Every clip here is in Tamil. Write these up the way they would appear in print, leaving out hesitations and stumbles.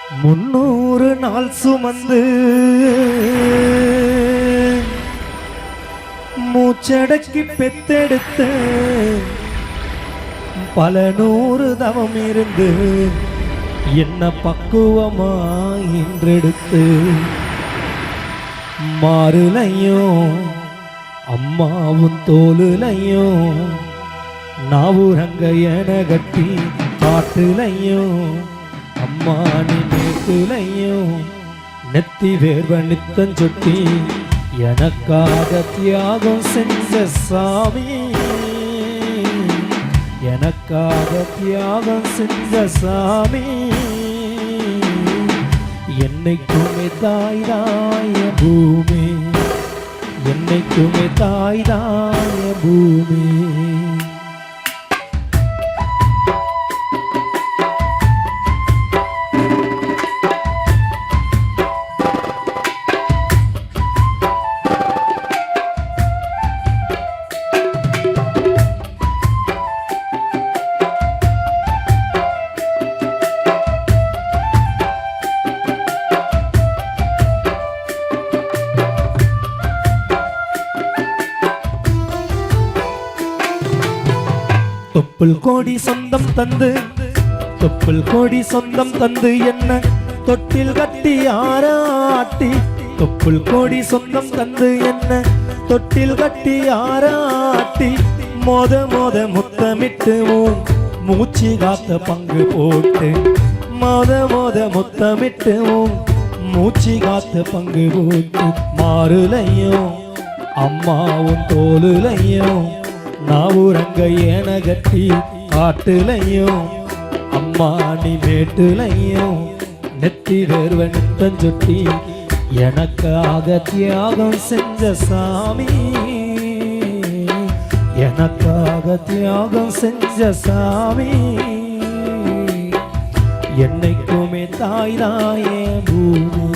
300 நாள் சுமந்து மூச்சடக்கி பெத்தெடுத்த பல நூறு தவம் இருந்து என்ன பக்குவமா இன்றெடுத்து மாறுலையும் அம்மாவும் தோலுலையும் நாவுரங்க என கட்டி காட்டுலையும் அம்மானி மேட்டுலையும் நெத்தி வேர்வ நித்தம் சொட்டி எனக்காக தியாகம் செஞ்ச சாமி, எனக்காக தியாகம் செஞ்ச சாமி. என்னைக்குமே தாய்தாய பூமி, என்னைக்குமே தாய்தாய பூமி. தொப்புள் கோடி சொந்தம் தந்து, தொப்புள் கோடி சொந்தம் தந்து என்ன தொட்டில் கட்டி ஆராட்டி, தொப்புள் கோடி சொந்தம் தந்து என்ன தொட்டில் கட்டி ஆராட்டி மோத மோத முத்தமிட்டு மூச்சு காத்த பங்கு போட்டு, மோத மோத முத்தமிட்டு மூச்சு காத்த பங்கு போட்டு மாறுலையும் அம்மாவும் தோலுலையும் நாவுரங்க ஏன கட்டி காட்டுலையும் அம்மானி மேட்டுலையும் நெத்தி வேர்வ நித்தம் சொட்டி எனக்காக தியாகம் செஞ்ச சாமி, எனக்காக தியாகம் செஞ்ச சாமி. என்னைக்குமே தாய்தாயே பூமி,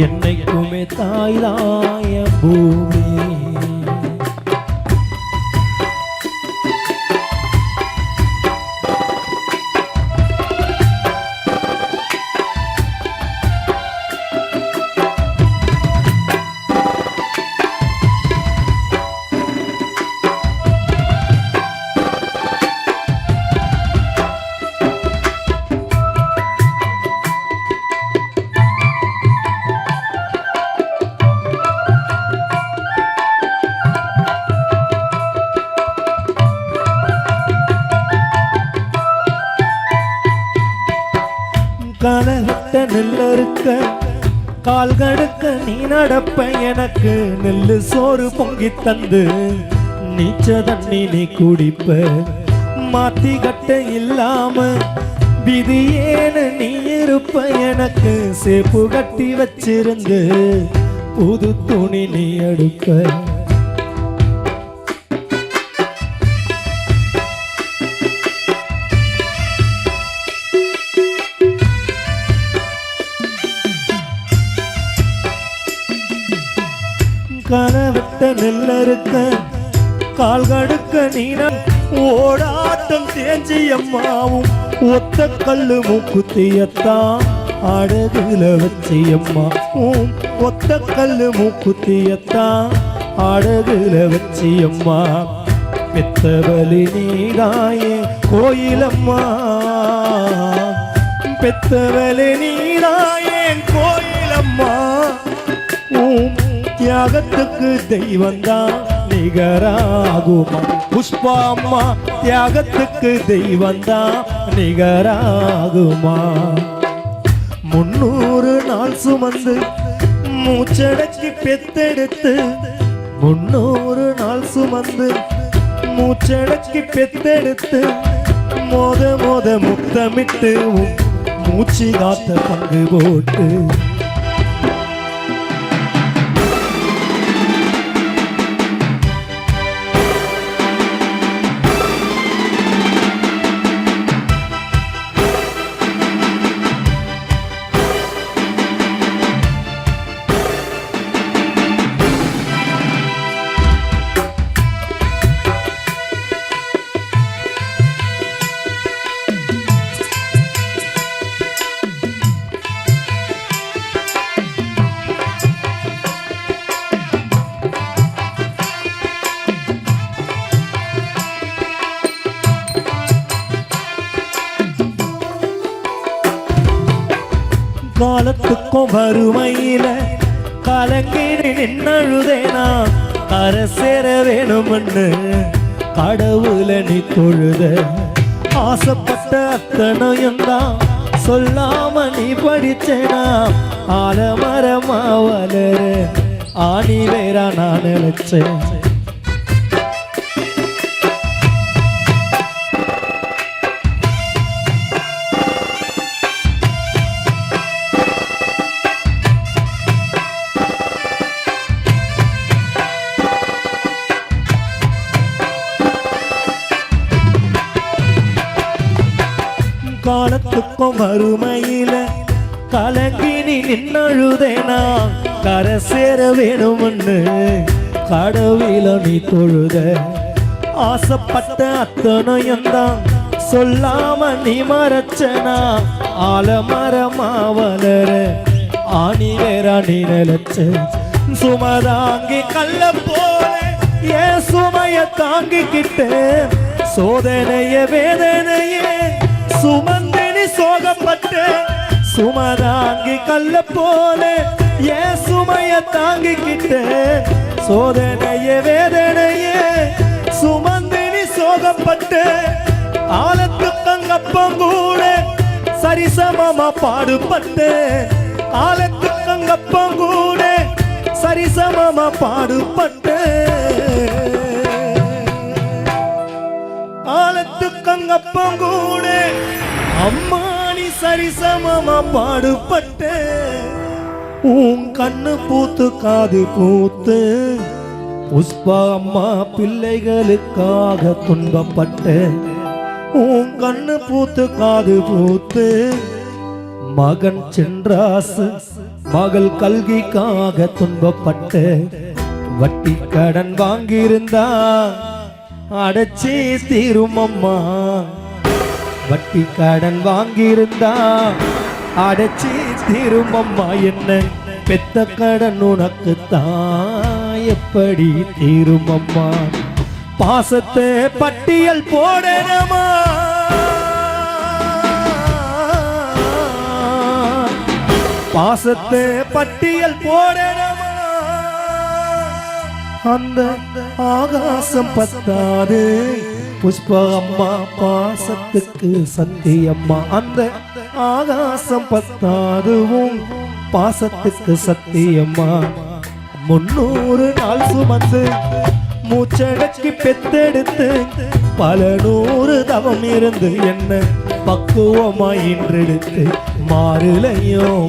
என்னைக்குமே தாய்தாய பூமி. கனகட்ட நெல்லறுக்க கால் கடுக்க நீ நடப்ப எனக்கு நெல்லு சோறு பொங்கி தந்து நீச்ச தண்ணி நீ குடிப்ப மாத்தி கட்ட இல்லாம விதி ஏன்னு நீ இருப்ப எனக்கு சேப்பு கட்டி வச்சிருந்து புது துணி நீ எடுப்ப. கனவிட்ட நெல்லறுக்க கால் கடுக்க நீன ஓடாட்டம் தேஞ்சி அம்மாவும் ஒத்த கல்லு மூக்குத்தியத்தான் அடகுல வச்சி அம்மாவும் ஒத்த கல்லு மூக்குத்தியத்தான் அடகுல வச்சி அம்மா. பெத்தவலி நீதாயே கோயிலம்மா, பெத்தவலி நீதாயே கோயிலம்மா. தியாகத்துக்கு தெய்வந்தான் நிகராகுமா புஷ்பா அம்மா, தியாகத்துக்கு தெய்வந்தான் நிகராகுமா. 300 நாள் சுமந்து மூச்சடக்கி பெத்தெடுத்து, 300 நாள் சுமந்து மூச்சடக்கி பெத்தெடுத்து மோத மோத முத்தமிட்டு மூச்சு காத்த பங்கு போட்டு. காலத்துக்கும் வறுமையில கலங்கி நின்னழுதேனா கரை சேர வேணும்னு கடவுள நீ தொழுத ஆசைப்பட்ட அத்தனையும் தான் சொல்லாம நீ படிச்சேனா ஆலமரமா வளர ஆணி வேற நான் நினைச்சேன் காலத்துக்கும் வறுமையில கலங்கி நீ நின்னழுதேனா கரை சேர வேணும்னு கடவுள நீ தொழுத ஆசைப்பட்ட அத்தனையும் தான் சொல்லாம நீ மறைச்சனா ஆலமரமா வளர ஆணி வேற நீ நினைச்ச சுமதாங்கி கல்ல போல ஏன் சுமைய தாங்கிக்கிட்டு சோதனைய வேதனையே சுமந்தினி சோகப்பட்டு சுமதாங்கி கல்ல போல ஏன் சுமைய தாங்கிக்கிட்டு சோதனைய வேதனையே சுமந்தினி சோகப்பட்டு ஆலத்துக்கங்கப்பம் கூட சரிசமமா பாடுபட்டு ஆலத்துக்கங்கப்பம் கூட சரிசமமா பாடுபட்டு ஆலத்துக்கங்கப்பம் கூட அம்மா நீ சரிசமமா பாடுபட்டு உன் கண்ணு பூத்து காது பூத்து புஷ்பா அம்மா பிள்ளைகளுக்காக துன்பப்பட்டு உன் கண்ணு பூத்து காது பூத்து மகன் சென்றாசு மகள் கல்விக்காக துன்பப்பட்டு வட்டி கடன் வாங்கியிருந்தா அடைச்சி தீரும் அம்மா வட்டி கடன் வாங்கியிருந்தா அடைச்சி தீரும் அம்மா என்ன பெத்த கடன் உனக்கு தான் எப்படி தீரும் அம்மா பாசத்தை பட்டியல் போடணுமா பாசத்தை பட்டியல் போடணுமா அந்த ஆகாசம் பத்தாது புஷ்பா அம்மா பாசத்துக்கு சத்தியம்மா அந்த ஆகாசம் பத்தாதுவும் பாசத்துக்கு சத்தியம்மா 300 நாள் சுமந்து மூச்சடக்கி பெத்தெடுத்து பல 100 தவம் இருந்து என்ன பக்குவமாய் இன்றெடுத்து மாறுலையும்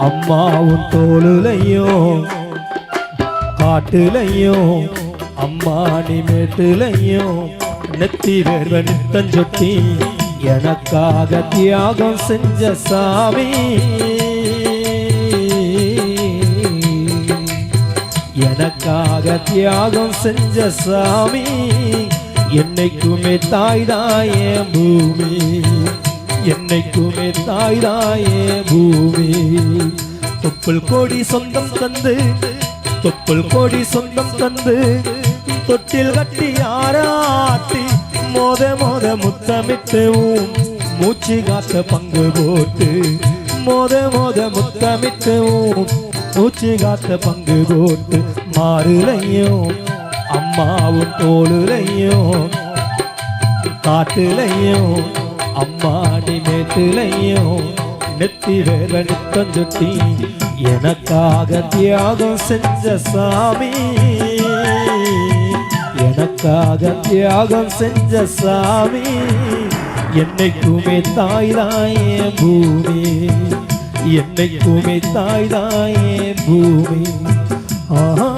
அம்மாவும் தோளுலையும் காட்டுலையும் அம்மா நீ மேட்டுலையும் நெத்தி வேர்வ நித்தஞ்சொட்டி எனக்காக தியாகம் செஞ்ச சாமி எனக்காக தியாகம் செஞ்ச சாமி என்னைக்குமே தாய்தாயே பூமி என்னைக்குமே தாய்தாயே பூமி தொப்புள் கோடி சொந்தம் தந்து தொப்புள் கோடி சொந்தம் தந்து தொட்டில் கட்டி ஆராட்டி மோத மோத முத்தமிட்டு மூச்சு காத்த பங்கு போட்டு மோத மோத முத்தமிட்டு மூச்சு காத்த பங்கு போட்டு மாறுலையும் அம்மாவும் தோளுலையும் காட்டுலையும் அம்மாடி மேட்டுலையும் நெத்தி வேற நித்தஞ்சொட்டி எனக்காக தியாகம் செஞ்ச சாமி எனக்காக தியாகம் செஞ்ச சாமி என்னைக்குமே தாய்தாயே பூமி என்னைக்குமே தாய்தாயே பூமி ஆஹா